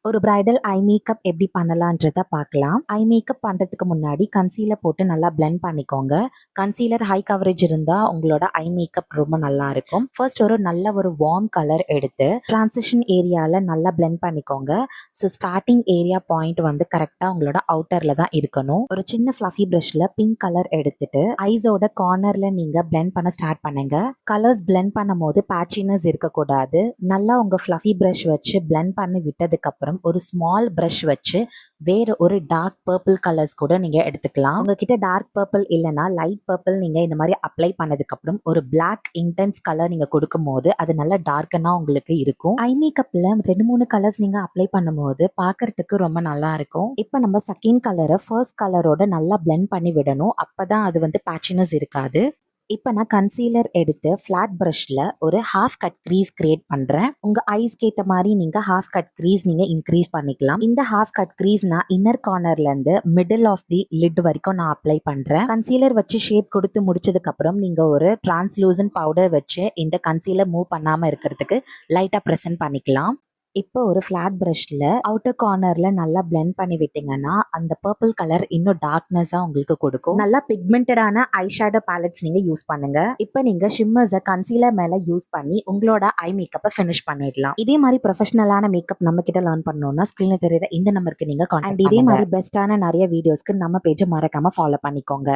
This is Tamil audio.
ஒரு பிரைடல் ஐ மேக்கப் எப்படி பண்ணலான்றத பார்க்கலாம். ஐ மேக்கப் பண்றதுக்கு முன்னாடி கன்சீலர் போட்டு நல்லா பிளெண்ட் பண்ணிக்கோங்க. கன்சீலர் ஹை கவரேஜ் இருந்தா உங்களோட ஐ மேக்கப் ரொம்ப நல்லா இருக்கும். ஃபர்ஸ்ட் ஒரு நல்ல ஒரு வார்ம் கலர் எடுத்து டிரான்சிஷன் ஏரியால நல்லா பிளெண்ட் பண்ணிக்கோங்க. ஸோ ஸ்டார்டிங் ஏரியா பாயிண்ட் வந்து கரெக்டா உங்களோட அவுட்டர்ல தான் இருக்கணும். ஒரு சின்ன ஃப்ளஃபி பிரஷ்ல பிங்க் கலர் எடுத்துட்டு ஐஸோட கார்னர்ல நீங்க பிளெண்ட் பண்ண ஸ்டார்ட் பண்ணுங்க. கலர்ஸ் பிளெண்ட் பண்ணும் போது பேச்சினஸ் இருக்கக்கூடாது. நல்லா உங்க ஃப்ளஃபி பிரஷ் வச்சு பிளெண்ட் பண்ணி விட்டதுக்கு அப்புறம் ஒரு ஸ்மால் பிரஷ் வச்சு வேற ஒரு டார்க் பர்பிள் கலர்ஸ் கூட நீங்க எடுத்துக்கலாம். உங்ககிட்ட டார்க் பர்பிள் இல்லைன்னா லைட் பர்பிள் நீங்க இந்த மாதிரி அப்ளை பண்ணதுக்கு அப்புறம் ஒரு பிளாக் இன்டென்ஸ் கலர் நீங்க கொடுக்கும் போது அது நல்ல டார்க்கனா உங்களுக்கு இருக்கும். ஐ மேக்கப்ல 2-3 கலர்ஸ் நீங்க அப்ளை பண்ணும்போது பாக்குறதுக்கு ரொம்ப நல்லா இருக்கும். இப்ப நம்ம செகண்ட் கலரை ஃபர்ஸ்ட் கலரோட நல்லா பிளெண்ட் பண்ணி விடணும். அப்பதான் அது வந்து பேச்சினஸ் இருக்காது. இப்போ நான் கன்சீலர் எடுத்து ஃப்ளாட் ப்ரஷ்ல ஒரு ஹாஃப் கட் க்ரீஸ் கிரியேட் பண்றேன். உங்க ஐஸ்க்கு ஏற்ற மாதிரி நீங்க ஹாஃப் கட் க்ரீஸ் நீங்க இன்க்ரீஸ் பண்ணிக்கலாம். இந்த ஹாஃப் கட் க்ரீஸ் நான் இன்னர் கார்னர்ல இருந்து மிடில் ஆஃப் தி லிட் வரைக்கும் நான் அப்ளை பண்றேன். கன்சீலர் வச்சு ஷேப் கொடுத்து முடிச்சதுக்கு அப்புறம் நீங்க ஒரு டிரான்ஸ்லூசன்ட் பவுடர் வச்சு இந்த கன்சீலர் மூவ் பண்ணாம இருக்கிறதுக்கு லைட்டா ப்ரெசென்ட் பண்ணிக்கலாம். இப்போ ஒரு ஃப்ளாட் பிரஷ்ல அவுட்டர் கார்னர்ல நல்லா பிளெண்ட் பண்ணி விட்டீங்கன்னா அந்த பர்பிள் கலர் இன்னும் டார்க்னஸா உங்களுக்கு கொடுக்கும். நல்லா பிக்மெண்டடான ஐ ஷேடோ பேலட்ஸ் நீங்க யூஸ் பண்ணுங்க. இப்போ நீங்க ஷிம்மர்ஸை கன்சீலர் மேல யூஸ் பண்ணி உங்களோட ஐ மேக்கப்பை ஃபினிஷ் பண்ணிடலாம். இதே மாதிரி ப்ரொஃபஷனலான மேக்கப் நம்ம கிட்ட லேர்ன் பண்ணணும்னா ஸ்கிரீன்ல தெரியுற இந்த நம்பருக்கு நீங்க கான்டாக்ட். இதே மாதிரி பெஸ்டான நிறைய வீடியோஸ்க்கு நம்ம பேஜை மறக்காம ஃபாலோ பண்ணிக்கோங்க.